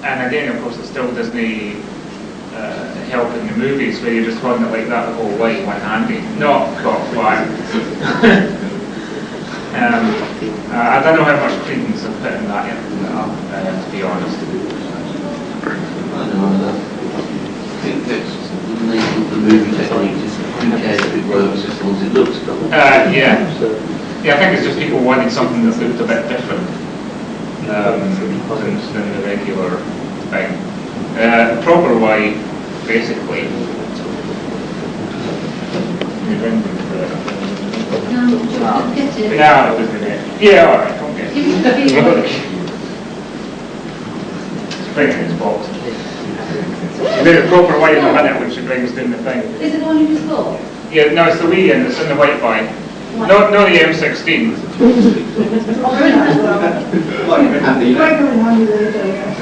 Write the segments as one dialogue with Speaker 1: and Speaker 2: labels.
Speaker 1: And again, of course, it still doesn't help in the movies where you're just holding it like that the whole way, one-handed. Not caught fire. I don't know how much credence I'm putting that in, to be honest.
Speaker 2: I think that's the movie technique, just who cares if it works as long as it looks good.
Speaker 1: Yeah, I think it's just people wanted something that looked a bit different than the regular thing. The proper way, basically. No, it doesn't get. Yeah, alright, don't get it. It's bringing its box. There's a proper way in a minute when she brings down the thing.
Speaker 3: Is it the one you just bought?
Speaker 1: Yeah, no, it's the wee end, it's in the white bag. Not the M16.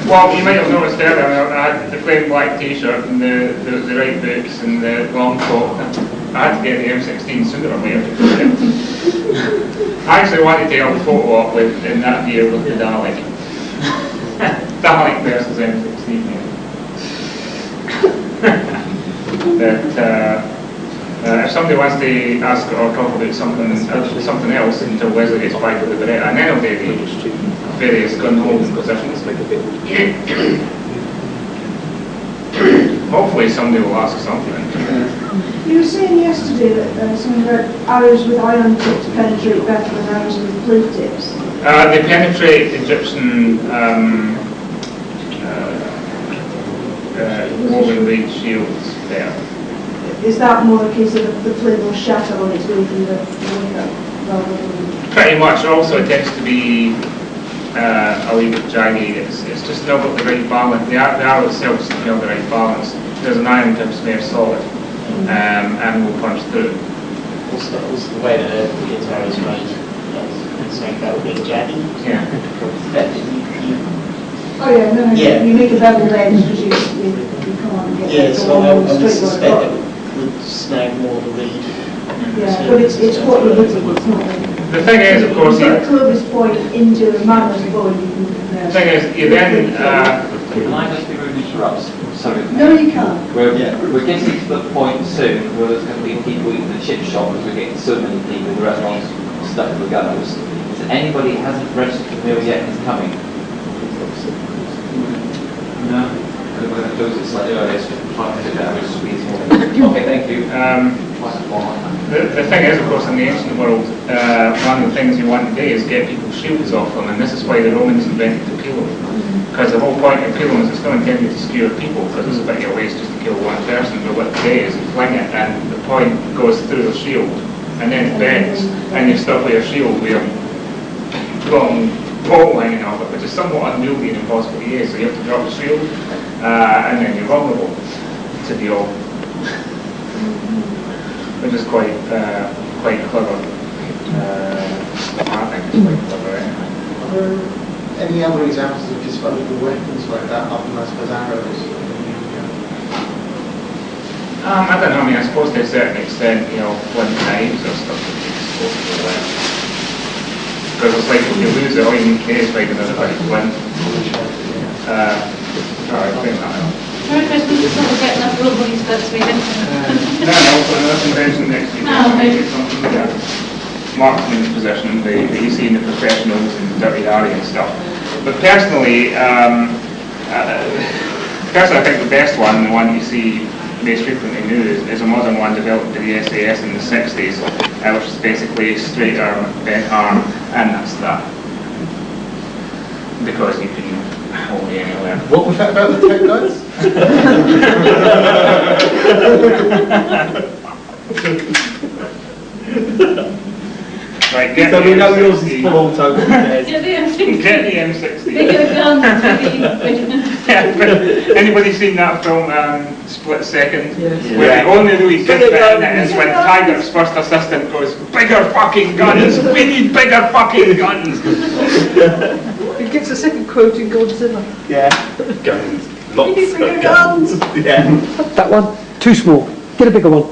Speaker 1: Well, you might have noticed earlier, I had the plain black t-shirt and the right boots and the long coat. I had to get the M16 sooner or later. I actually wanted to have a photo op in that year with the Dalek. Dalek versus M16. But if somebody wants to ask or talk about something else until Wesley gets back with the Beretta, and then I'll do the various gun holding positions. Hopefully somebody will ask something.
Speaker 4: You were saying yesterday that something about arrows with iron tips penetrate better than arrows with blue tips.
Speaker 1: They penetrate Egyptian woven reed shields there.
Speaker 4: Is that more a case of the flint will shatter on its way through the window rather than...
Speaker 1: Pretty much. Also, it tends to be a little bit jagged. It's just not got the right balance. The arrow itself doesn't have the right balance. There's an iron tip very solid and will punch through.
Speaker 5: Also the way that the guitar is made, it's like that big jaggy.
Speaker 1: Yeah.
Speaker 4: Oh yeah, no,
Speaker 5: yeah.
Speaker 4: You make a bevel edge because you can't get
Speaker 5: yeah, so I would
Speaker 4: straight
Speaker 5: suspect
Speaker 4: line.
Speaker 5: it would snag more of the lead.
Speaker 4: Yeah, but it's what you're hitting, it's not
Speaker 1: The thing is, of course,
Speaker 4: you put a closest point into the magnet bow, you can...
Speaker 1: the thing is, you then...
Speaker 6: Can I just be rude and interrupt? Sorry.
Speaker 4: No, you can't.
Speaker 6: We're getting to the point soon where there's going to be people eating the chip shop because we're getting so many people in the restaurants stuck with gallows. Is anybody who hasn't registered the meal yet is coming? No? We're going to close it slightly earlier, so try to fit that with squeeze more. Okay, thank you.
Speaker 1: The thing is, of course, in the ancient world, one of the things you want to do is get people's shields off them, and this is why the Romans invented the pilum. Because the whole point of pilum is it's not intended to skewer people, because it's a bit of a waste just to kill one person, but what they do is you fling it, and the point goes through the shield, and then it bends, and you stop with your shield with a long pole hanging off it, which is somewhat unwieldy and impossible to use, so you have to drop the shield, and then you're vulnerable to the old. Which is quite clever. I think it's quite clever anyway.
Speaker 7: Are there any other examples of disposable weapons like that, other than I suppose arrows?
Speaker 1: I don't know, I mean, I suppose to a certain extent, blunt knives or stuff would be disposable weapons. Because it's like if you lose it, all you need is like another big blunt. Alright, I'll think that out.
Speaker 3: Merry Christmas, it's not getting enough real buddies for Sweden.
Speaker 1: No, for another convention next week. Marksman's position that you see in the professionals and Dirty Harry and stuff. But personally, I think the best one, the one you see most frequently new, is a modern one developed by the SAS in the 60s, which is basically straight arm, bent arm, and that's that. Because you can hold it anywhere.
Speaker 7: What was that about the tech guys?
Speaker 1: Right, get
Speaker 8: So
Speaker 1: the
Speaker 8: we know yours
Speaker 1: M60.
Speaker 8: is full auto.
Speaker 3: Get the M60.
Speaker 1: Get the M60.
Speaker 3: Bigger guns, really.
Speaker 1: Anybody seen that film, Split Second?
Speaker 8: Yes.
Speaker 1: Where the only really good bit in it is when Tiger's first assistant goes, "Bigger fucking guns! We need bigger fucking guns!"
Speaker 4: It gets a second quote in Godzilla.
Speaker 8: Yeah.
Speaker 9: Guns.
Speaker 4: We
Speaker 9: Lots
Speaker 4: need bigger
Speaker 9: of
Speaker 4: guns!
Speaker 8: Yeah.
Speaker 10: That one, too small. Get a bigger one.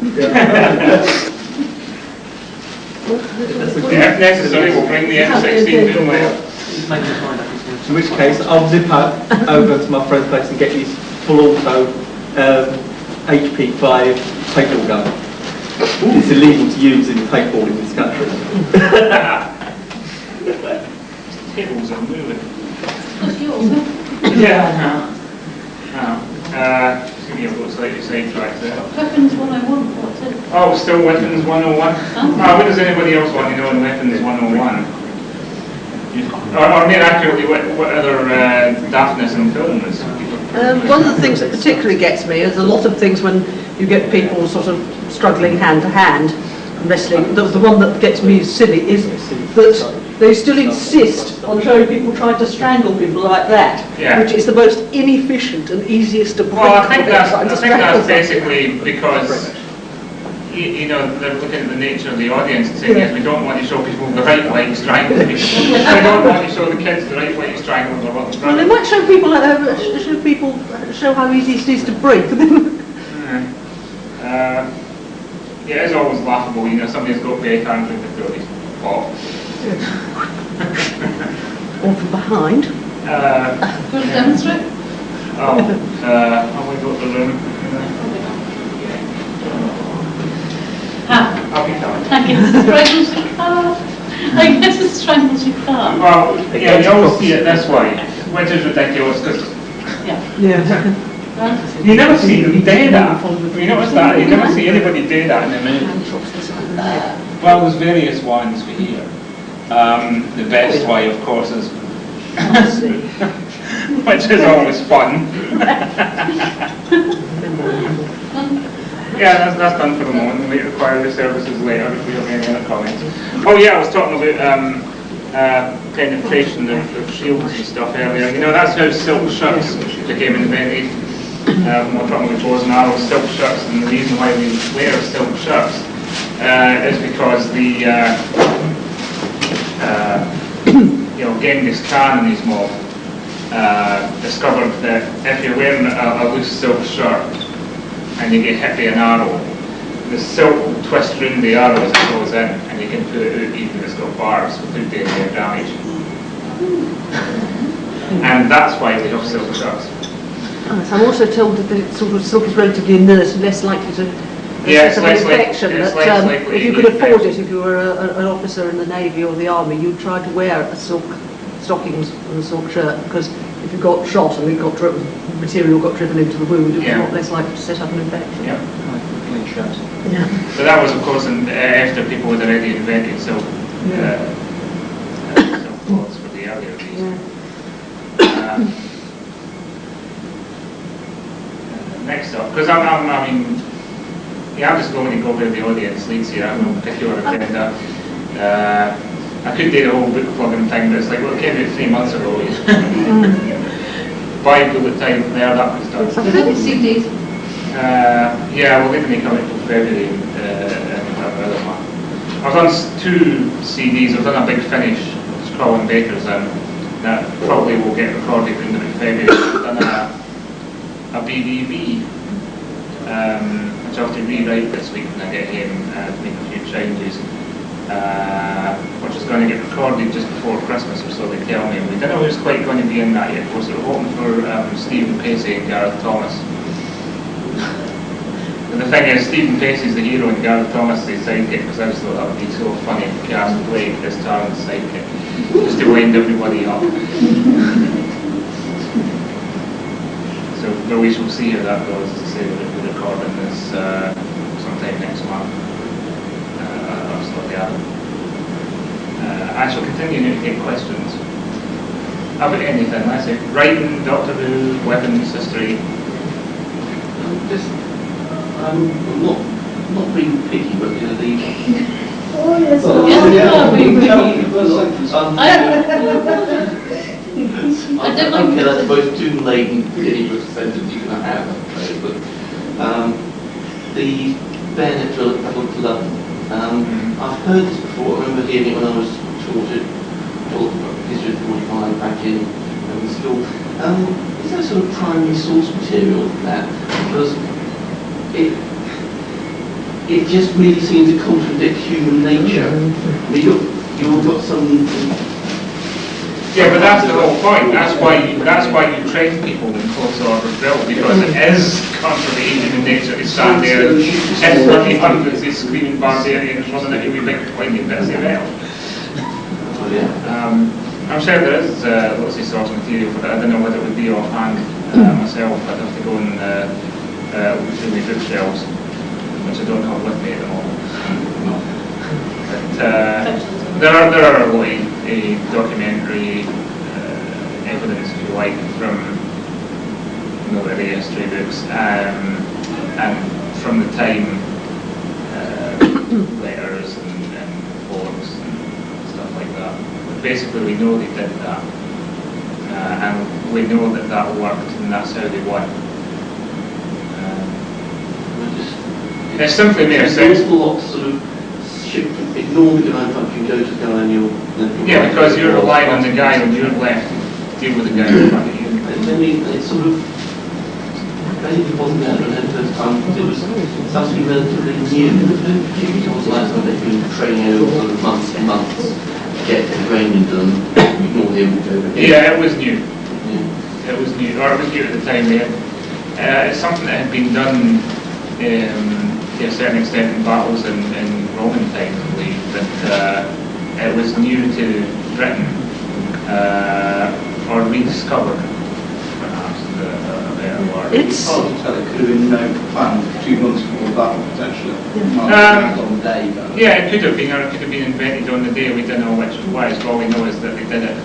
Speaker 1: If necessary, we'll bring the M16 in later.
Speaker 8: He's making his mind up. He's going to In which case, I'll zip out over to my friend's place and get his full auto HP5 paintball gun. It's illegal to use in paintball in this country.
Speaker 1: Tables are moving.
Speaker 3: That's yours, huh?
Speaker 1: Yeah. It looks like you sidetracked there.
Speaker 3: Weapons 101, what's it?
Speaker 1: Oh, still Weapons 101? What does anybody else want to know in Weapons 101? Or more accurately, what other daftness in film is?
Speaker 9: One of the things that particularly gets me is a lot of things when you get people sort of struggling hand to hand wrestling. The one that gets me silly is that they still insist on showing people trying to strangle people like that, which is the most inefficient and easiest to break.
Speaker 1: Well, I think that's basically because you know, they're looking at the nature of the audience and saying, yes, we don't want to show people the right way to strangle people. We don't want to show the kids the right way to strangle them.
Speaker 9: Well, they might show people show how easy it is to break.
Speaker 1: Yeah, it's always laughable, you know, somebody's got bare hands with the throat, pop.
Speaker 9: Or from behind.
Speaker 3: Go to demonstrate?
Speaker 1: Have we got the room? I'll be coming.
Speaker 3: I guess it strangles your car. I guess it strangles your car.
Speaker 1: Well, yeah, you always see it this way, which is ridiculous because you never see them do that. You notice that? You never see anybody do that in a movie. Well, there's various ones for here. The best way, of course, is which is always fun. Yeah, that's done for the moment. We require the services later if we have any other comments. Oh yeah, I was talking about penetration of shields and stuff earlier. You know, that's how silk shirts became invented. We're talking about bows and arrows, silk shirts, and the reason why we wear silk shirts is because the you know, Genghis Khan and his mob discovered that if you're wearing a loose silk shirt and you get hit by an arrow, the silk will twist round the arrow as it goes in, and you can put it out even if it's got barbs without doing any damage. And that's why we have silk shirts.
Speaker 9: I'm also told that the sort of silk is relatively inert and less likely to
Speaker 1: it's
Speaker 9: an
Speaker 1: less
Speaker 9: infection.
Speaker 1: likely
Speaker 9: If you could afford it, if you were an officer in the Navy or the Army, you'd try to wear a silk stockings and a silk shirt, because if you got shot and it got material got driven into the wound, it was a lot less likely to set up an infection.
Speaker 1: So that was, of course, after people had already invented silk clothes for the earlier days. Next up, because I mean, I'm just going to go where the audience leads here. I'm no particular agenda. I could do the whole book plugging thing, but it's like, well, it came out 3 months ago. Buy bullet time there, that was done.
Speaker 3: CDs.
Speaker 1: Yeah, well, they didn't come out until February. Another one. I've done 2 CDs. I've done a big finish, Scroll and Bakers, and that probably will get recorded in about February. I've done a BDB, which I'll have to rewrite this week when I get home and make a few changes, which is going to get recorded just before Christmas, or so they tell me. We don't know who's quite going to be in that yet. We're sort of hoping for Stephen Pacey and Gareth Thomas. And the thing is, Stephen Pacey's the hero and Gareth Thomas is the sidekick, because I just thought that would be so funny if the cast played Chris Tarrant's sidekick, just to wind everybody up. But we shall see how that goes. As I say, we're recording this sometime next month. I shall continue to take questions about anything. I say writing, Doctor Who, weapons, history.
Speaker 2: Not being picky, but you know,
Speaker 4: Oh yes.
Speaker 2: Okay, that's both too late in getting the sentence you can have, but the bayonet drill at Battle of London. I've heard this before. I remember hearing it when I was taught history of 45 back in school. Is there sort of primary source material for that? Because it just really seems to contradict human nature. I mean, you've got some
Speaker 1: Yeah, but that's the whole point. That's why you train people in close order drill, because it is conservation in nature to stand there and everybody hundreds of screaming barbarians running at you with big pointy bits of metal. I'm sure there is lots of source material for that. I don't know whether it would be offhand myself. I'd have to go and look through my bookshelves, which I don't have with me at the moment. But there are a lot of documentary evidence, if you like, from military history books and from the time letters and forms and stuff like that. But basically, we know they did that, and we know that that worked, and that's how they won. It simply made sense.
Speaker 2: Ignore the guy fucking go to the guy and you'll...
Speaker 1: Yeah, because you're relying on the guy on your left to deal with the guy in front of you.
Speaker 2: I mean, it's sort of... Maybe it wasn't there the first time, because it was something relatively new. It was like something they've been training over sort of months and months to get ingrained into them, ignore him, go over here.
Speaker 1: Yeah, it was new.
Speaker 2: Yeah.
Speaker 1: It was new, or it was new at the time. It's something that had been done to a certain extent in battles in Roman times, I believe, but it was new to Britain, or rediscovered, perhaps, a better word.
Speaker 11: It's hard to tell. It could have been planned 2 months before battle, potentially. On the day.
Speaker 1: Yeah, it could have been, or it could have been invented on the day. We don't know which was. All we know is that they did it.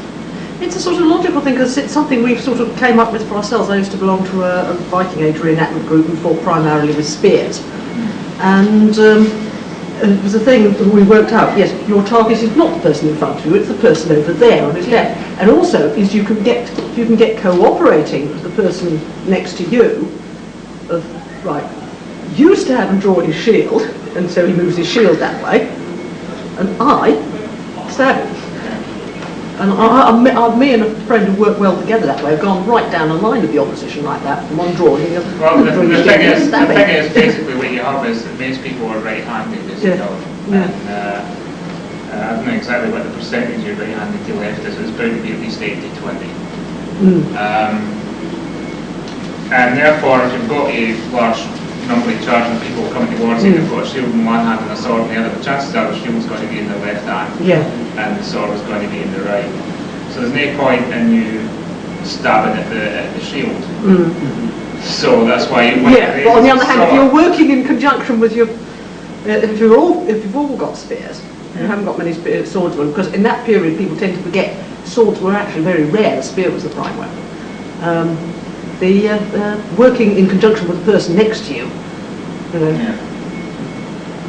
Speaker 9: It's a sort of logical thing, because it's something we've sort of came up with for ourselves. I used to belong to a Viking Age reenactment group and fought primarily with spears. And it was a thing that we worked out. Yes, your target is not the person in front of you; it's the person over there on his left. And also, is you can get cooperating with the person next to you. Right, you stab and draw his shield, and so he moves his shield that way, and I stab him. And me and a friend who work well together that way have gone right down the line of the opposition like that, from one drawing to the other.
Speaker 1: Well, the thing is, basically what you have is that most people are right-handed, as you know.
Speaker 9: Yeah.
Speaker 1: And I don't know exactly what the percentage of right-handed to left is, but it's bound to be at least 80-20. And therefore, if you've got a large number of charging people coming towards you, they've got a shield in one hand and a sword in the other, the chances are the shield's going to be in the left hand.
Speaker 9: Yeah.
Speaker 1: And the sword is going to be in the right. So there's no point in you stabbing at the shield. So that's why you...
Speaker 9: Yeah, but on the other hand, if you're working in conjunction with your... if you've all got spears, you haven't got many swordsmen, because in that period people tend to forget swords were actually very rare, the spear was the prime weapon. Working in conjunction with the person next to you, you know.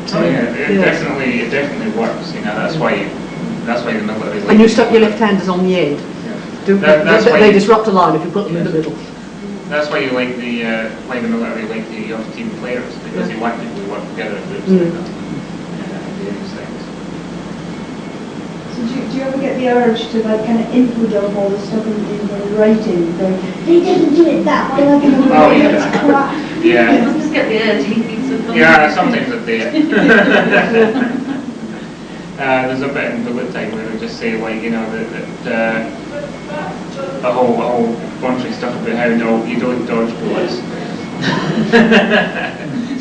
Speaker 1: It definitely works. You know, that's why the military.
Speaker 9: And you stuck your left-handers on the end. They disrupt a line if you put them in the middle.
Speaker 1: That's why you like the military, like the team players, because you want people to work together in groups.
Speaker 4: So do you ever get the urge to like kind of infodump all the stuff in writing, going, they didn't do it that way, like in the
Speaker 1: crap. Yeah.
Speaker 3: Just get the urge.
Speaker 1: Yeah, sometimes I do it. There's a bit in bullet time where they just say, like, you know, that a whole bunch of stuff about how you don't dodge bullets.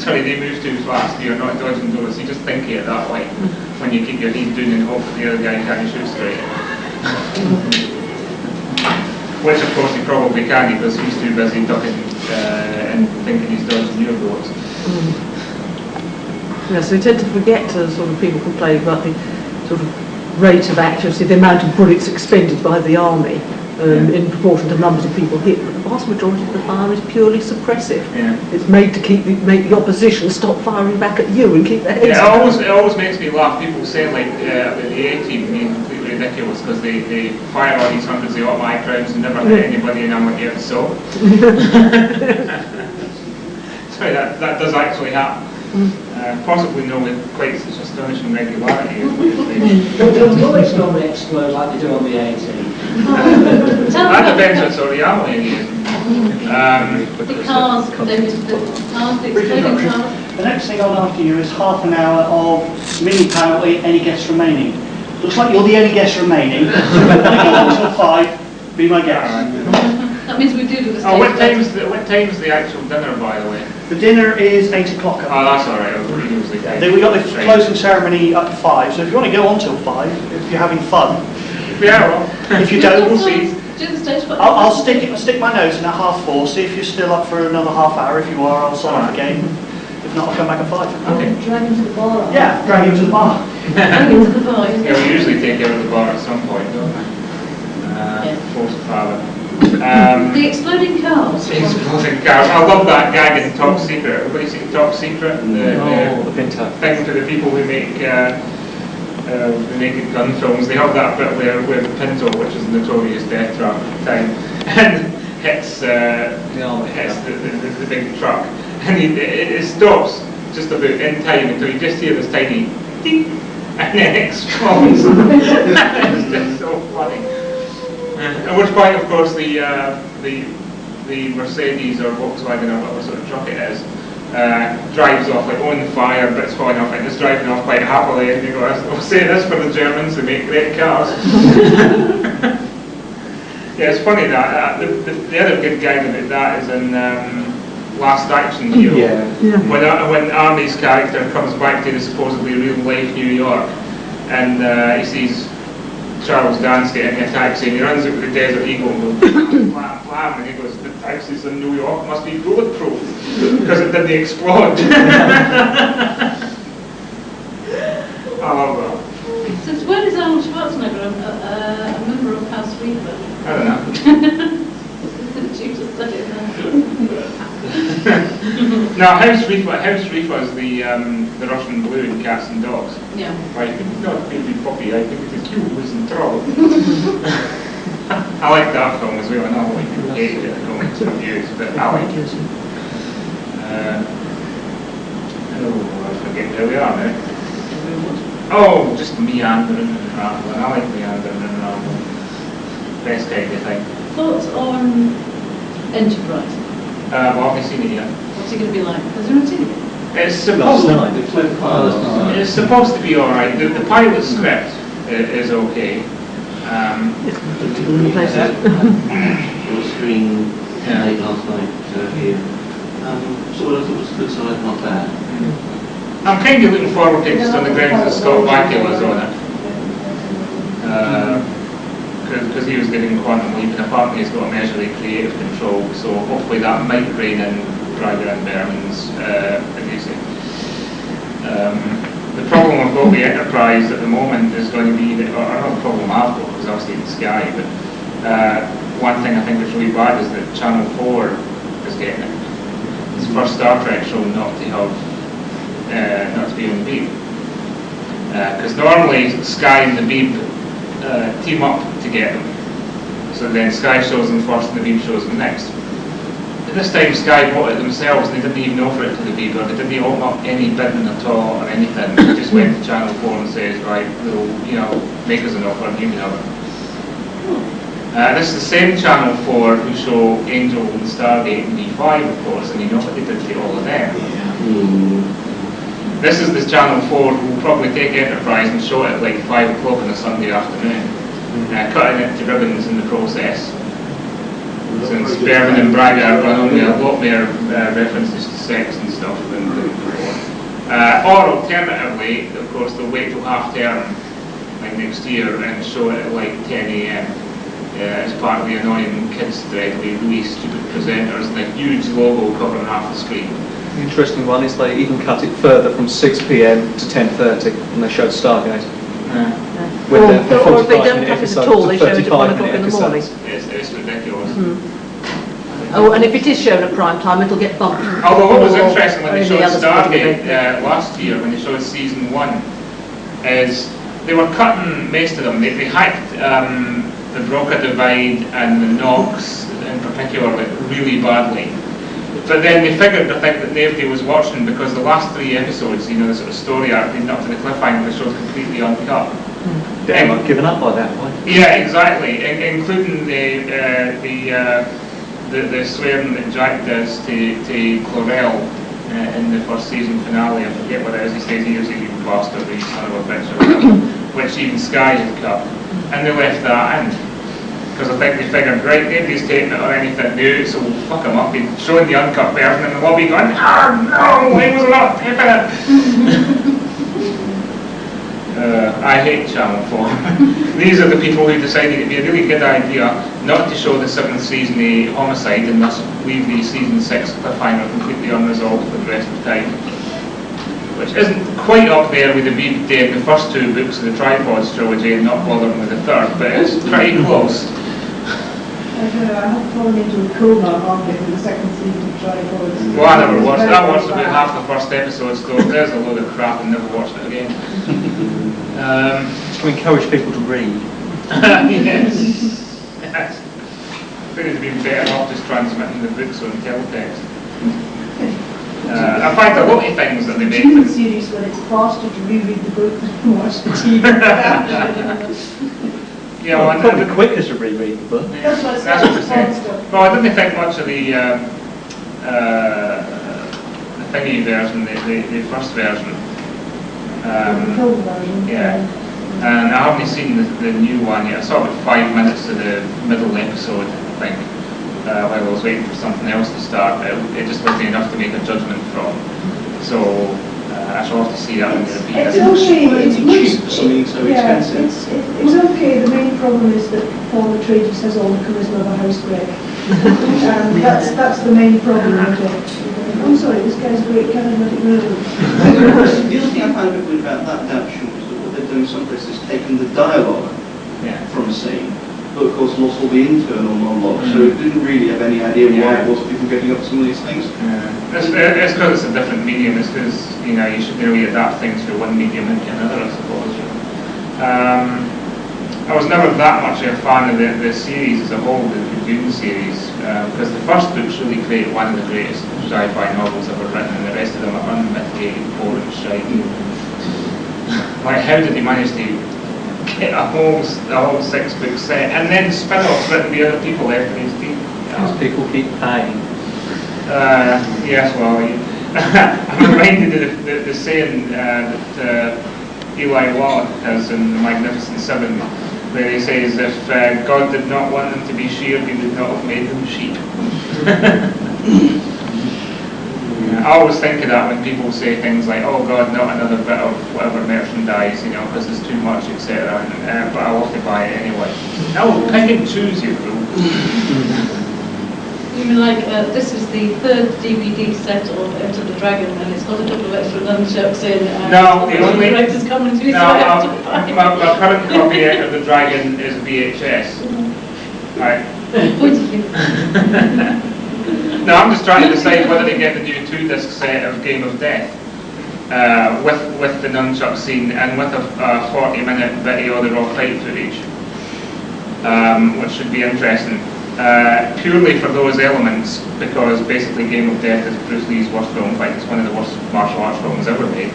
Speaker 1: Sorry, they move too fast. You're not dodging bullets. You just think of it that way when you keep your head down and hope that the other guy can't shoot straight. Which, of course, he probably can, because he's too busy ducking and thinking he's dodging your bullets.
Speaker 9: Yeah, so we tend to forget sort of people complain about the sort of rate of accuracy, the amount of bullets expended by the army in proportion to numbers of people hit. But the vast majority of the fire is purely suppressive.
Speaker 1: Yeah.
Speaker 9: It's made to make the opposition stop firing back at you and keep their heads
Speaker 1: down. It always makes me laugh. People say like about the A-team being completely ridiculous because they fire all these hundreds of automatic rounds and never hit anybody, and I'm like, yeah, so. Sorry, that does actually happen. Possibly no with quite such astonishing regularity.
Speaker 5: The bullets normally explode like they do on the A-team.
Speaker 1: That depends what sort of ammo you use.
Speaker 3: The cars, the exploding cars.
Speaker 12: The next thing on after you is half an hour of mini penalty, any guests remaining. Looks like you're the only guest remaining. So if you want to go on till 5, be my guest.
Speaker 3: That means we do the stage.
Speaker 1: Oh, what time's the actual dinner, by the way?
Speaker 12: The dinner is 8 o'clock.
Speaker 1: Oh, that's all right. Usually
Speaker 12: Then we got the closing ceremony up to 5. So if you want to go on till 5, if you're having fun.
Speaker 1: Yeah, well.
Speaker 12: If you don't, we'll see.
Speaker 3: Do the stage.
Speaker 12: I'll stick my nose in at 4:30. See if you're still up for another half hour. If you are, I'll sign up again. If not, I'll come back at 5.
Speaker 1: Okay.
Speaker 4: Drag him to the bar.
Speaker 12: Yeah, drag him to the bar.
Speaker 3: Drag him to the bar.
Speaker 1: Yeah, we usually take you out of the bar at some point, don't we? Forced father.
Speaker 3: The exploding cars.
Speaker 1: The exploding cars. I love that gag in Top Secret. Everybody seen Top Secret?
Speaker 8: The Pinto.
Speaker 1: Thing for the people who make the naked gun films. They have that bit where the Pinto, which is a notorious death trap at the time, and hits the big truck, and it stops just about in time until you just hear this tiny ding, and then it explodes. It's just so funny. At which point, of course, the Mercedes or Volkswagen or whatever sort of truck it is drives off like on fire, but it's falling off and it's driving off quite happily. And you go, "I'll say this for the Germans who make great cars." Yeah, it's funny that the other good gag about that is in Last Action Hero, when Army's character comes back to the supposedly real life New York, and he sees Charles Dance getting a taxi, and he runs out with the Desert Eagle and goes, blam, blam, and he goes, "The taxis in New York must be bulletproof because it didn't explode." I love that.
Speaker 3: Since when is Arnold Schwarzenegger a member of House Reaper?
Speaker 1: I don't know.
Speaker 3: Due to study that.
Speaker 1: No, House Reaper is the Russian blue in Cats and Dogs.
Speaker 3: Yeah.
Speaker 1: Like, not baby puppy, I think it is you who's in trouble. I like that film as well. I know like people hate it, comments and reviews, but I like it. I forget where we are now. Oh, just meandering and rambling. I like meandering and rambling. Best kind of thing.
Speaker 3: Thoughts on Enterprise?
Speaker 1: Well, I've seen it yet.
Speaker 3: What's it going to be like? Has anyone seen it?
Speaker 1: It's supposed to be alright. The pilot script is okay.
Speaker 2: On screen late last night here. So I thought it was a good side, not bad.
Speaker 1: I'm kind of looking forward to it just on the grounds that Scott Bakula on it. Because he was getting quantum leap, and apparently he's got measurably creative control, so hopefully that might rein in Ryder and Berman's producing. The problem I've got with Enterprise at the moment is going to be, or not the problem I've got, because obviously it's Sky, but one thing I think that's really bad is that Channel 4 is getting it. It's the first Star Trek show not to have, not to be on the beam. Because normally Sky and the beam team up to get them. So then Sky shows them first and the beam shows them next. At this time Sky bought it themselves and they didn't even offer it to the beam, or they didn't open up any bidding at all or anything. They just went to Channel 4 and says, right, we'll, make us an offer and you can have it. This is the same Channel 4 who show Angel and Stargate and D5, of course, and you know what they did to all of them. This is the Channel 4 who will probably take Enterprise and show it at like 5 o'clock on a Sunday afternoon, cutting it to ribbons in the process. Since Berman and Braga are only a lot more references to sex and stuff than before. Or alternatively, of course, they'll wait till half term, like next year, and show it at like 10 AM as part of the annoying kids thread with really stupid presenters and a huge logo covering half the screen.
Speaker 8: The interesting one is they even cut it further from 6 PM to 10:30 and they showed Stargate.
Speaker 9: Or if they don't cut it at all, they show it at 1 o'clock in the morning.
Speaker 1: It's ridiculous.
Speaker 9: Oh, and if it is shown at prime time, it'll get bumped.
Speaker 1: Although what was interesting when they showed Stargate last year, when they showed season 1, is they were cutting most of them. They hacked the Broca Divide and the Nox in particular really badly. But then they figured I think that nobody was watching because the last 3 episodes, the sort of story arc leading up to the cliffhanger, the show's completely uncut.
Speaker 8: Damn, I've given up by that point.
Speaker 1: Yeah, exactly, including the swearing that Jack does to Chlorel in the first season finale. I forget what it is. He says he is a you bastard, or you son of a bitch, or whatever. which even Sky had cut, and they left that in. Because I think they figured, right, nobody's taking it or anything new, so we'll fuck them up. He's showing the uncut version in the lobby going, oh no, he was not taping it. I hate Channel 4. These are the people who decided it'd be a really good idea not to show the 7th season of Homicide and thus leave the season 6 cliffhanger completely unresolved for the rest of the time. Which isn't quite up there with the the first 2 books of the Tripods trilogy and not bothering with the 3rd, but it's pretty close.
Speaker 4: I have fallen into a coma after the 2nd season of Tripods.
Speaker 1: Well, I never watched it. I watched about half the first episode, so there's a load of crap and never watched it again.
Speaker 8: To encourage people to read.
Speaker 1: Yes. Yes. I think it'd been better off just transmitting the books on teletext. I find a lot of things that they make.
Speaker 4: The series when it's faster to reread the book than watch the TV.
Speaker 1: Yeah, well,
Speaker 8: probably quicker to reread the book.
Speaker 4: That's what it's
Speaker 1: well, I didn't think much of the thingy version, the first version.
Speaker 4: The film version.
Speaker 1: Yeah. And I haven't seen the new one yet. I saw about 5 minutes of the middle episode, I think, while I was waiting for something else to start. It just wasn't enough to make a judgment from. So I shall have to see that when they repeat
Speaker 4: It's
Speaker 1: it.
Speaker 4: okay. It's
Speaker 11: cheap, but I mean so expensive.
Speaker 4: It's okay. The main problem is that Paul Atreides has all the charisma of a housebreak. That's the main problem with it. I'm sorry, this guy's a great charismatic man.
Speaker 11: The other thing I find a bit weird about that adaptation was that what they've done in some places is taken the dialogue from a scene, but of course lost all the internal monologue, so it didn't really have any idea why it was people getting up to some of these things.
Speaker 1: It's because it's a different medium. It's because, you know, you should really adapt things from one medium into another, I suppose. I was never that much a fan of the series as a whole, the Dune series, because the first book's really great, one of the greatest sci-fi novels ever written, and the rest of them are unmitigated, boring, shiny. Like, how did he manage to get a whole 6-book set, and then spin-offs written by other people after his team?
Speaker 8: Because people keep paying.
Speaker 1: Yes, well, I'm reminded of the saying that Eli Wallach has in The Magnificent Seven, where he says, if God did not want them to be sheared, he would not have made them sheep. I always think of that when people say things like, oh God, not another bit of whatever merchandise, you know, because there's too much, etc. But I'll have to buy it anyway. No, pick and choose, you fool.
Speaker 3: You mean like, this is the 3rd DVD set of Enter the Dragon, and it's got a couple of extra nunchucks in.
Speaker 1: No, the only...
Speaker 3: director's coming to me,
Speaker 1: No,
Speaker 3: so I have to buy it.
Speaker 1: my current copy of Enter the Dragon is VHS. Right.
Speaker 3: Point of view.
Speaker 1: No, I'm just trying to decide whether to get the new 2-disc set of Game of Death with the nunchuck scene and with a 40-minute video of the raw fight footage, which should be interesting. Purely for those elements, because basically Game of Death is Bruce Lee's worst film fight. It's one of the worst martial arts films ever made.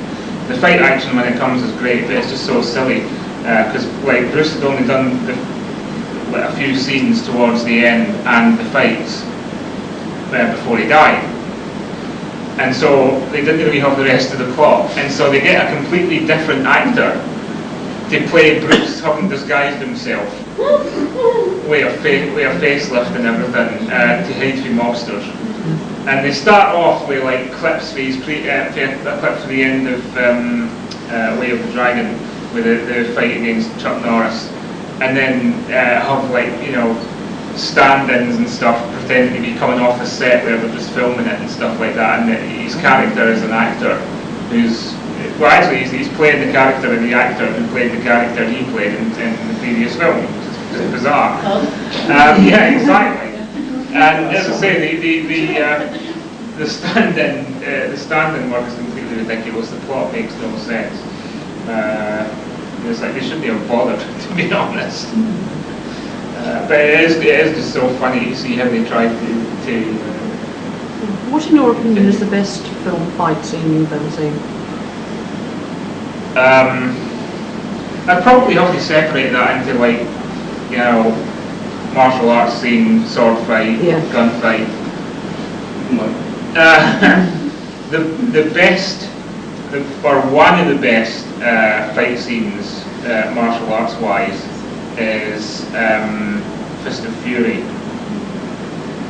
Speaker 1: The fight action when it comes is great, but it's just so silly because like Bruce had only done a few scenes towards the end and the fights before he died, and so they didn't really have the rest of the plot, and so they get a completely different actor to play Bruce having disguised himself with a facelift and everything to hide from mobsters. And they start off with like clips for his clips for the end of Way of the Dragon with the fight against Chuck Norris, and then have like, you know, stand-ins and stuff pretending to be coming off a set where they're just filming it and stuff like that, and his character is an actor who's, well actually he's playing the character of the actor who played the character he played in the previous film, which is bizarre. Yeah, exactly. And as I say, the stand-in work is completely ridiculous. The plot makes no sense. It's like they shouldn't have bothered, to be honest. But it is just so funny to see how they tried to
Speaker 9: What, in your opinion, is the best film fight scene you've ever seen?
Speaker 1: I'd probably have to separate that into, like, you know, martial arts scene, sword fight, gunfight. The best, or one of the best fight scenes martial arts wise is Fist of Fury.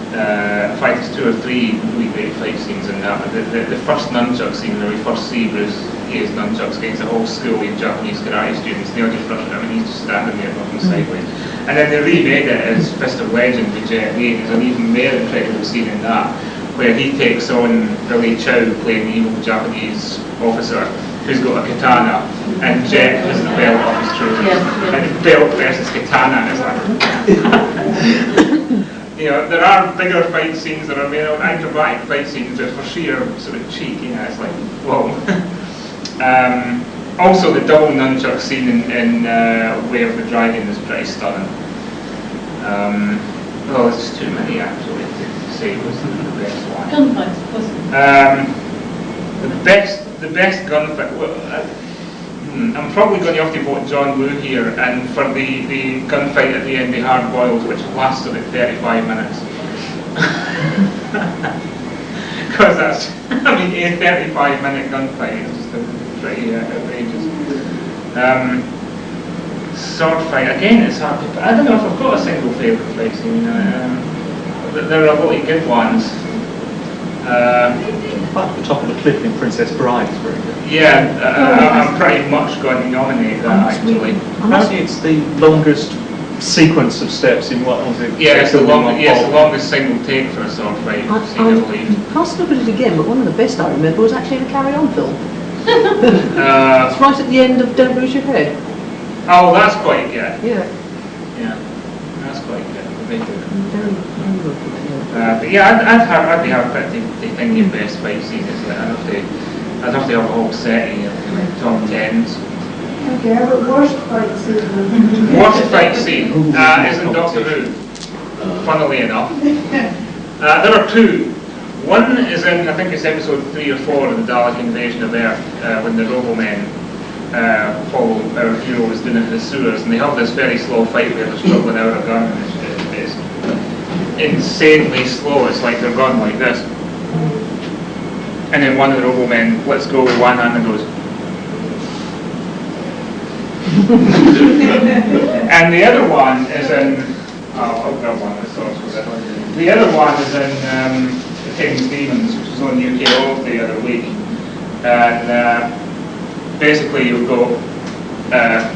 Speaker 1: In fact, there's 2 or 3 really great fight scenes in that. The first nunchuck scene where we first see Bruce use nunchucks against a whole school of Japanese karate students, they all just rush at him and he's just standing there looking sideways. And then they remade it as Fist of Legend with Jet Li, and there's an even more incredible scene in that, where he takes on Billy Chow playing the evil Japanese officer who's got a katana, and Jet has the belt off his shoulder. And the belt versus katana, and it's like... You know, there are bigger fight scenes, there are more acrobatic fight scenes, but for sheer sort of cheek, you know, it's like, whoa. Also, the double nunchuck scene in Way of the Dragon is pretty stunning. Well, there's just too many actually to say was the best one.
Speaker 3: Gunfights,
Speaker 1: the best gunfight. Well, I'm probably going to have to vote John Woo here, and for the gunfight at the end, the Hard Boiled, which lasted at 35 minutes. Because that's, I mean, a 35-minute gunfight is just pretty outrageous. Sword fight, again, it's hard to, I don't know if I've got a single favourite fight scene. There are a lot of good ones.
Speaker 8: At the top of the cliff in Princess Bride is very good.
Speaker 1: Yeah, I'm pretty much going to nominate that actually.
Speaker 8: Apparently it's the longest sequence of steps in what was it?
Speaker 1: Yeah, it's the longest single take for a sword fight scene, I believe.
Speaker 9: I can't look at it again, but one of the best I remember was actually the Carry On film. It's right at the end of Don't Lose Your Head.
Speaker 1: Oh, that's quite good.
Speaker 9: Yeah.
Speaker 1: Yeah, that's quite good. But yeah, I'd be hard to think your best fight scene is. I'd have to have a whole set of top 10s.
Speaker 4: Okay, how about worst fight scene?
Speaker 1: Worst fight scene isn't Doctor Who, funnily enough. There are 2. One is in, I think it's episode 3 or 4 of the Dalek Invasion of Earth, when the Robomen follow our heroes down into the sewers, and they have this very slow fight where they're struggling out of a gun, and it's insanely slow. It's like they're going like this. And then one of the Robomen lets go with one hand and goes. And the other one is in, I'll grab one of the source with it. The other one is in The King's Demons, which was on UK all the other week. And basically you've got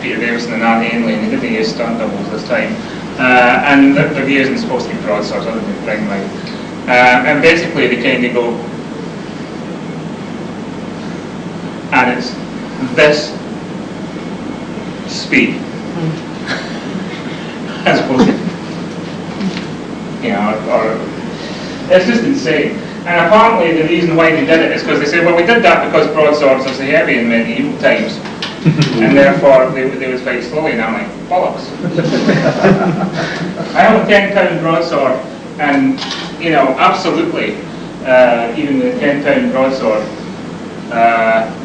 Speaker 1: Peter Davison and Anne Ainley, and they didn't use stunt doubles this time. And they're using supposed to be broadswords other than ring light. And basically they kind of go, and it's this speed, as opposed to, you know, or it's just insane. And apparently the reason why they did it is because they said, well, we did that because broadswords are so heavy in medieval times, and therefore they would fight slowly. And I'm like, bollocks. I have a 10-pound broadsword, and you know, absolutely, even the 10-pound broadsword,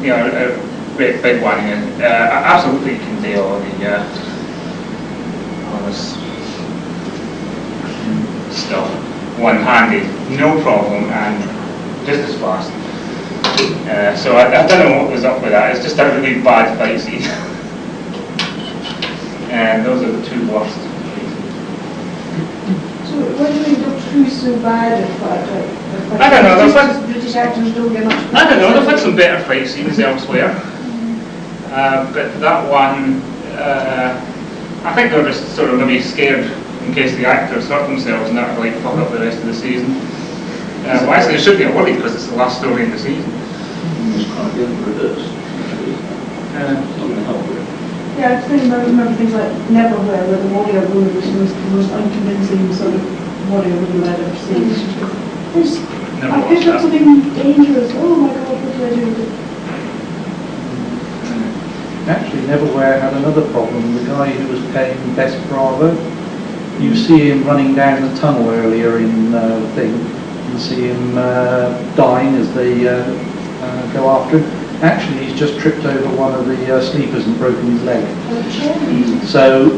Speaker 1: you know, a great big one, absolutely can do all this stuff one-handed, no problem, and just as fast. So I don't know what was up with that. It's just a really bad fight scene. And those are the 2 worst.
Speaker 4: So what do you think Doctor Who's so bad at fight?
Speaker 1: I don't know.
Speaker 4: British actors don't get much.
Speaker 1: I don't know. They've had some better fight scenes elsewhere, but that one, I think they're just sort of maybe scared in case the actors hurt themselves and that will like fuck up the rest of the season. Well, actually, they should be worried because it's the last story in the season.
Speaker 11: It's quite good for this.
Speaker 4: Yeah, I remember things like Neverwhere, where the warrior woman was the most unconvincing sort of warrior woman I'd ever seen. I picked up something dangerous. Oh my God, what did I do?
Speaker 13: Actually, Neverwhere had another problem. The guy who was playing Best Bravo, you see him running down the tunnel earlier in the thing. You see him dying as they go after him. Actually, he's just tripped over one of the sleepers and broken his leg. So,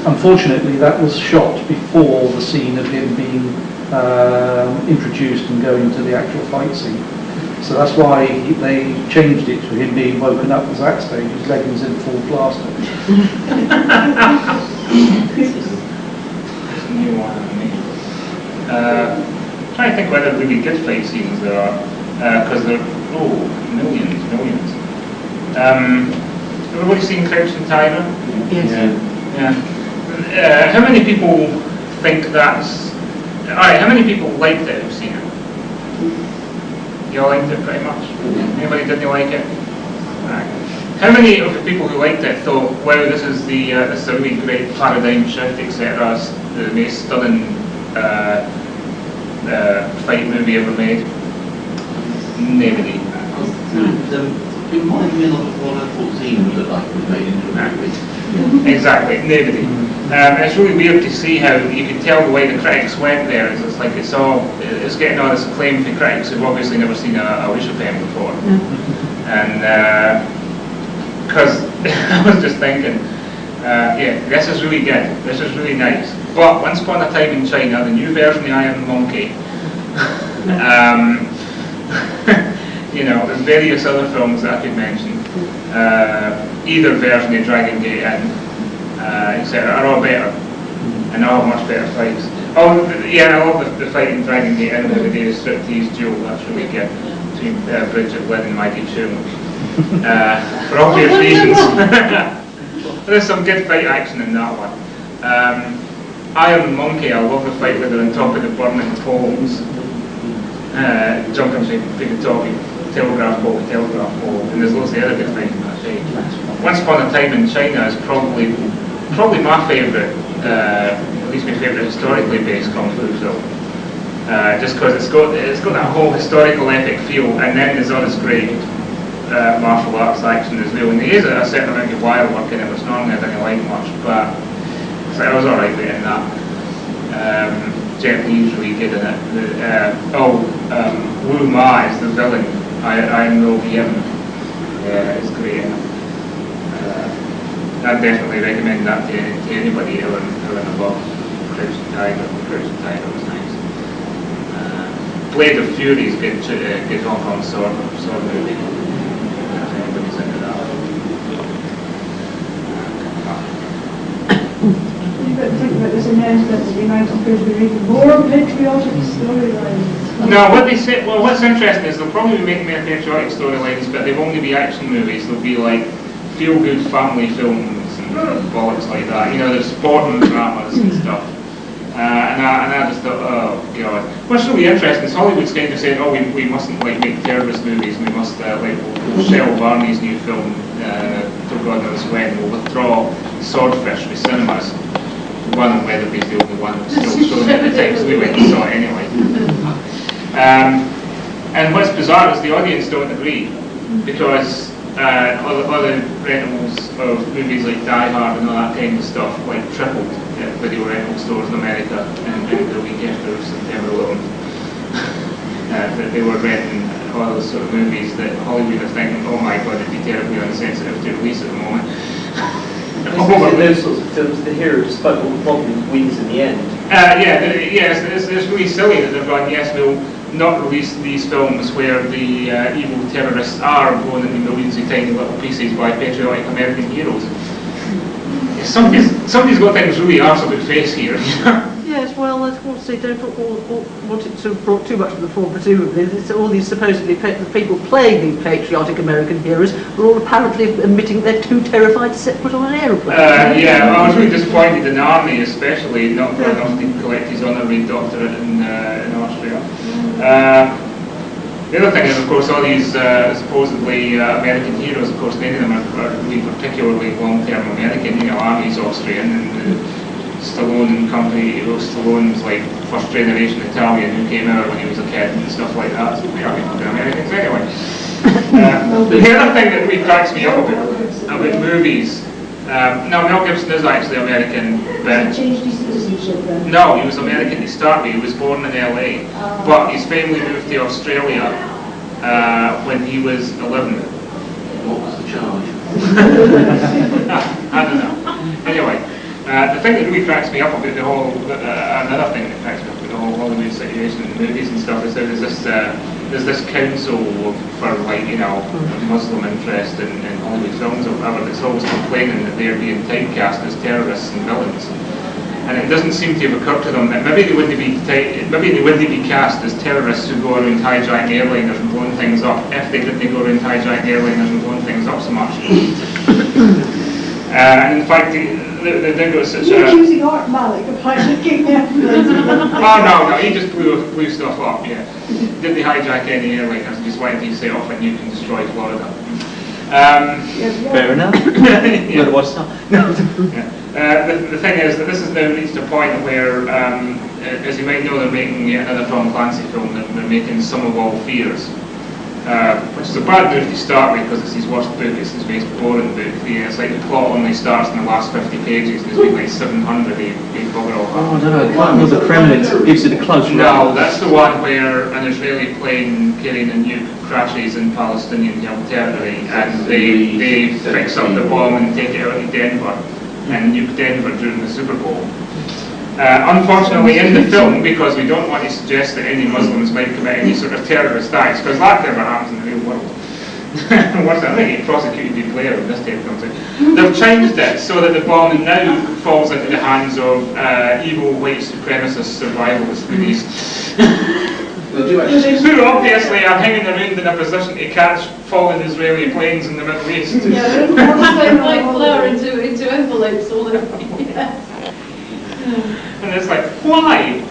Speaker 13: unfortunately, that was shot before the scene of him being introduced and going to the actual fight scene. So that's why they changed it to him being woken up at that stage. His leggings in full plaster.
Speaker 1: New one on me. Trying to think whether really good fight scenes there are, because there are millions. Everybody seen Crouching Tiger?
Speaker 9: Yes.
Speaker 1: Yeah. How many people think that's... Alright, how many people liked it who've seen it? You all liked it pretty much? Anybody didn't like it? Right. How many of the people who liked it thought, wow, this is a really great paradigm shift, etc., the most stunning fight movie ever made? Nobody.
Speaker 2: It reminded me a lot of what I thought Zine would look like if it was made into a movie.
Speaker 1: Exactly, nobody. It's really weird to see how you can tell the way the critics went there. It's like it's getting all this acclaim for critics who've obviously never seen a Wish of Fame before. And because I was just thinking, yeah, this is really good. This is really nice. But Once Upon a Time in China, the new version of I Am the Monkey, you know, and various other films that I could mention, either version of Dragon Gate and etc. are all better, and all much better fights. Oh, yeah, I love the fight in Dragon Gate and the day of striptease duel. That's really good between Bridget Lynn and Maggie Cheung. For obvious reasons. There's some good fight action in that one. I Am the Monkey, I love the fight where they're on top of the burning poles, jumping through the top of telegraph pole, and there's loads of other good fights in that fight. Once Upon a Time in China is probably my favourite, at least my favourite historically based kung fu film. Just because it's got that whole historical epic feel, and then there's all this great martial arts action as well. And there is a certain amount of wire work in it, which normally I didn't like much, but so I was alright with it in that. Jet Li's really good in it. Wu Ma is the villain. I Know Him. Yeah, it's great. I'd definitely recommend that to anybody who are above Crouching Tiger. Crouching Tiger was nice. Blade of Fury is good Hong Kong sword movie. If anybody's into that.
Speaker 4: You've got to think about this announcement that the United States will be making more patriotic storylines.
Speaker 1: No, what they say, well, what's interesting is they'll probably be making more patriotic storylines, but they won't be action movies. They'll be like feel-good family films and bollocks like that. You know, there's sporting dramas and stuff. And I just thought, oh god. What's really interesting is Hollywood's kind of saying, oh, we mustn't like make terrorist movies. We must we'll shelve Barney's new film, till God knows when. We'll withdraw Swordfish with cinemas. One of Weatherby's the only one that's still showing at the time, so we went and saw it anyway. And what's bizarre is the audience don't agree, because other rentals of movies like Die Hard and all that kind of stuff like tripled at video rental stores in America and the week after September 11th. That they were renting all those sort of movies that Hollywood are thinking, oh my god, it'd be terribly unsensitive to release at the moment.
Speaker 5: In those sorts of films, the hero, despite all the problems, wins in the end.
Speaker 1: It's really silly that they've gone, yes, we'll not release these films where the evil terrorists are blown into millions of tiny little pieces by patriotic American heroes. Somebody's got things really arse about face here, you know?
Speaker 9: Yes, well, of course they don't want it to have brought too much to the fore, presumably. It's all these supposedly people playing these patriotic American heroes are all apparently admitting they're too terrified to set foot on an aeroplane.
Speaker 1: I was really disappointed in the army, especially not going off to collect his honorary doctorate in Austria. The other thing is, of course, all these supposedly American heroes, of course, many of them are really particularly long-term American. You know, Army's Austrian, and Stallone and company, Stallone's like first-generation Italian who came out when he was a kid and stuff like that. So they are fucking Americans anyway. The other thing that really cracks me up about movies, no, Mel Gibson is actually American, but
Speaker 4: Changed his citizenship then?
Speaker 1: no, he was American to start with. He was born in LA, but his family moved to Australia when he was 11.
Speaker 2: What was the charge?
Speaker 1: I don't know. Anyway, the thing that really cracks me up about the whole, another thing that cracks me up about the whole Hollywood situation in movies and stuff, is that there's this council for Muslim interest in Hollywood films or whatever that's always complaining that they're being typecast as terrorists and villains. And it doesn't seem to have occurred to them that maybe they wouldn't be cast as terrorists who go around hijacking airliners and blowing things up if they didn't go around hijacking airliners and blowing things up so much. And in fact, they got such
Speaker 4: You're accusing Art Malik of hijacking airplanes.
Speaker 1: Oh no, he just blew stuff up, yeah. Did they hijack any airliners and just wanted to set off a nuke and destroy Florida?
Speaker 8: Fair enough.
Speaker 1: Yeah.
Speaker 8: What's that?
Speaker 1: The thing is that this has now reached a point where, as you might know, they're making yet another Tom Clancy film. They're making Some of All Fears, which is a bad move to start with because it's his worst book. It's his most boring book. It's like the plot only starts in the last 50 pages. There's been like 700. They cover all that.
Speaker 8: Oh no, the one with the Kremlin gives it a close run.
Speaker 1: No, that's the one where an Israeli plane carrying a nuke crashes in Palestinian held territory, and they fix up the bomb and take it out of Denver and nuke Denver during the Super Bowl. Unfortunately, in the film, because we don't want to suggest that any Muslims might commit any sort of terrorist acts, because that never happens in the real world. Worse, I think he prosecuted the player when this tape comes out. They've changed it so that the bomb now falls into the hands of evil white supremacist survivalist goodies. Who obviously are hanging around in a position to catch fallen Israeli planes in the Middle East.
Speaker 3: Yeah, like flour into envelopes all over. Yeah.
Speaker 1: And it's like, why?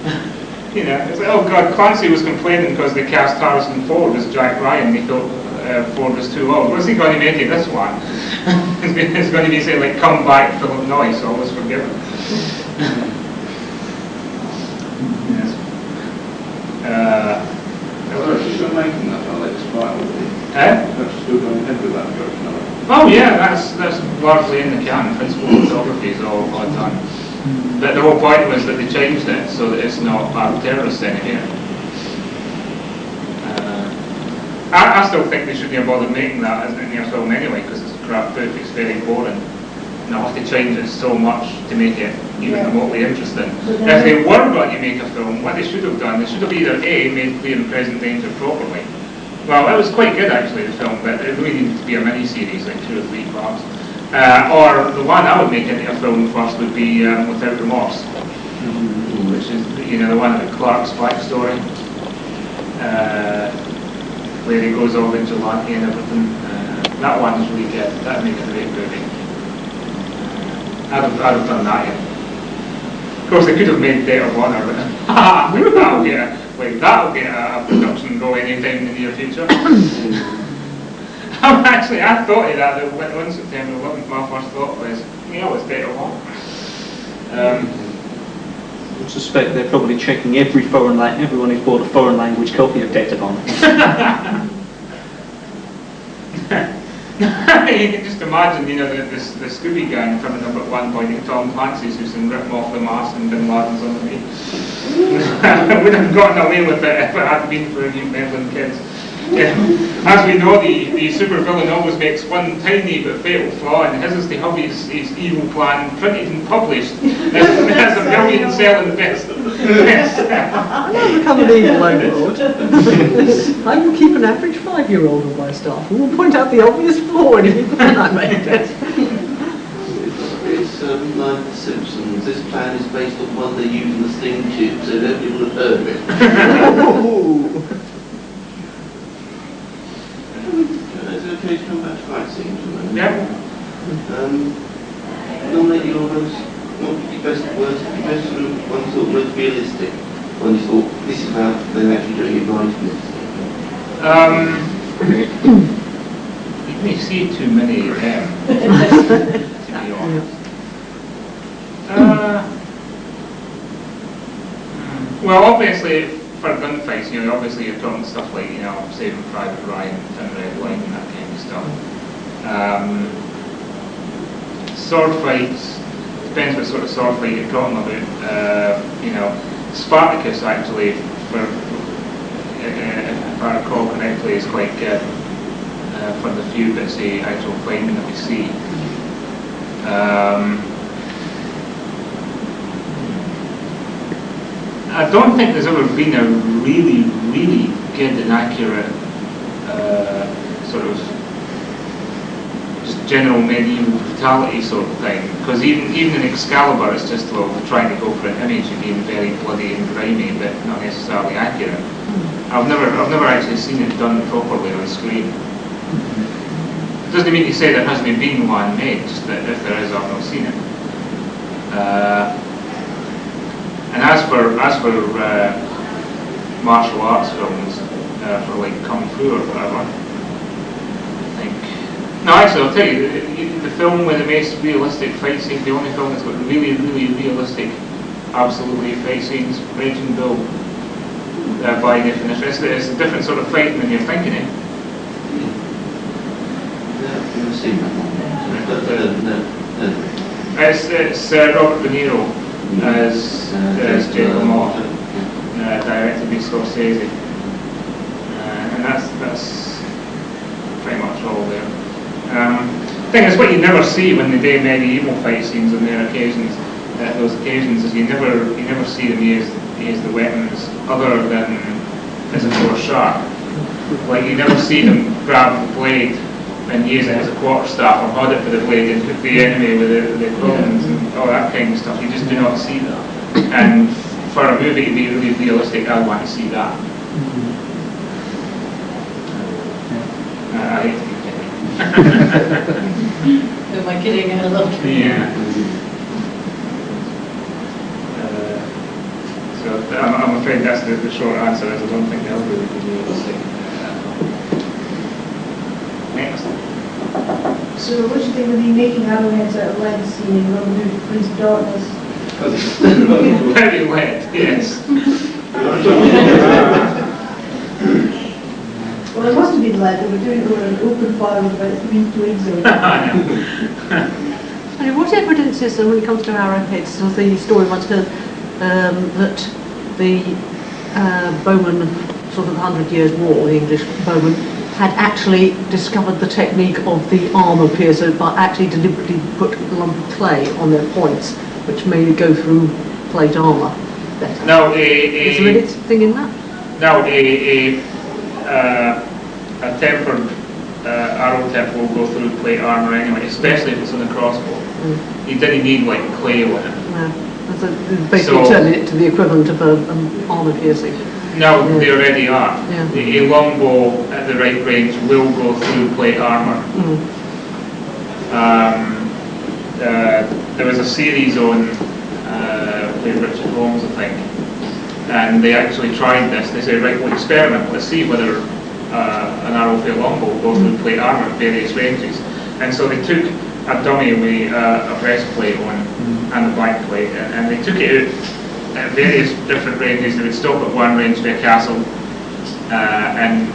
Speaker 1: It's like, oh God, Clancy was complaining because they cast Harrison Ford as Jack Ryan. They thought Ford was too old. What's he going to make it this one? It's going to be saying like, come back, Philip Noyce, all was forgiven. Yes.
Speaker 11: They're still making that Alex Spiral. They're still going ahead with that version.
Speaker 1: Oh yeah, that's largely in the canon. Principal photography is all the time. But the whole point was that they changed it so that it's not about terrorists anymore. I still think they shouldn't have bothered making that as in their film anyway, because it's a crap book, it's very boring. And they'll have to change it so much to make it even remotely interesting. If they were going to make a film, what they should have done, they should have either A, made Clear and Present Danger properly. Well, it was quite good actually, the film, but it really needed to be a mini-series, like 2 or 3 parts. Or the one I would make into a film first would be Without Remorse, which is the one about Clark's backstory, where he goes all vigilante and everything. That one is really good. That'd make a great movie. I'd have done that yet. Of course, they could have made Debt of Honor, but that'll get a production go anytime in the near future. Actually, I thought of that on September 11th. My first thought was, it's Debt of Honor.
Speaker 8: I suspect they're probably checking everyone who's bought a foreign language copy of Debt of Honor.
Speaker 1: You can just imagine, the Scooby gang coming up at one point at Tom Clancy's who's been ripping off the mask and Bin Laden's on the knee. I would have gotten away with it if it hadn't been for you meddling kids. Yeah. As we know, the super villain always makes one tiny but fatal flaw, and his is to have his evil plan printed and published as a million-selling best.
Speaker 9: I will become an evil overlord. I will keep an average 5-year-old on my staff and will point out the obvious flaw in any plan I make.
Speaker 2: It's like The Simpsons. This plan is based on one they use in the steam tube, so nobody would have heard of it. Is it okay to come back to fight scenes for a moment?
Speaker 1: Yeah.
Speaker 2: Nominate your most, what would be best worst, best sort of one sort of most realistic, one you thought, this is how they're actually doing it right in this.
Speaker 1: You may see too many of them, to be honest. Well, obviously, for gunfights, obviously you're talking stuff like, Saving Private Ryan, Thin Red Line, and that kind of stuff. Sword fights, depends what sort of sword fight you're talking about. Spartacus actually, if I recall correctly, is quite good for the few bits of actual fighting that we see. I don't think there's ever been a really, really good and accurate sort of just general medieval brutality sort of thing. Because even in Excalibur, it's just trying to go for an image and being very bloody and grimy, but not necessarily accurate. I've never actually seen it done properly on screen. It doesn't mean to say there hasn't been one made, just that if there is, I've not seen it. And as for martial arts films, for like Kung Fu or whatever, I think... No, actually, I'll tell you, the film with the most realistic fight scenes, the only film that's got really, really realistic, absolutely fight scenes, Raging Bull, by definition. It's a different sort of fight than you're thinking, eh? It's Robert De Niro as Jacob Moore, directed by Scorsese, and that's pretty much all there. The thing is, what you never see when they do medieval fight scenes on their occasions, those occasions, is you never see them use the weapons other than as a force sharp. Like you never see them grab the blade and use it as a quarterstaff or hold it for the blade and put the enemy with the equivalents and all that kind of stuff. You just do not see that. And for a movie to be really realistic, I want to see that. I hate to be kidding.
Speaker 3: Am I kidding? I love it.
Speaker 1: Yeah. So I'm afraid that's the short answer, as I don't think they'll really be realistic. Next.
Speaker 4: So what do you think of the making arrowheads out of lead scene in Robin Hood, Prince of Darkness?
Speaker 1: Very lead, yes.
Speaker 4: Well, it must have been lead. They were doing it over an open fire with about 3 twigs on it.
Speaker 9: I mean, what evidence is there when it comes to arrowheads? Of the story once heard that the bowmen, sort of the 100 Years' War, the English bowmen, had actually discovered the technique of the armour piercer by actually deliberately put a lump of clay on their points, which made it go through plate armour better.
Speaker 1: Now,
Speaker 9: is there anything in that?
Speaker 1: Now, a tempered arrow tip will go through plate armour anyway, especially if it's on a crossbow. You didn't need like clay on it.
Speaker 9: No. Basically turning it to the equivalent of an armour piercing.
Speaker 1: No, they already are. Yeah. A longbow at the right range will go through plate armour. There was a series on with Richard Holmes, I think, and they actually tried this. They said, right, we'll experiment, let's see whether an arrow-fail longbow will go through plate armour at various ranges. And so they took a dummy with a breastplate on and a backplate, and they took it out at various different ranges. They would stop at one range by a castle and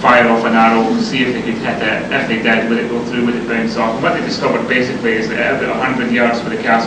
Speaker 1: fire off an arrow to see if they could hit it. If they did, would it go through, would it bounce off? And what they discovered basically is that at about 100 yards from the castle,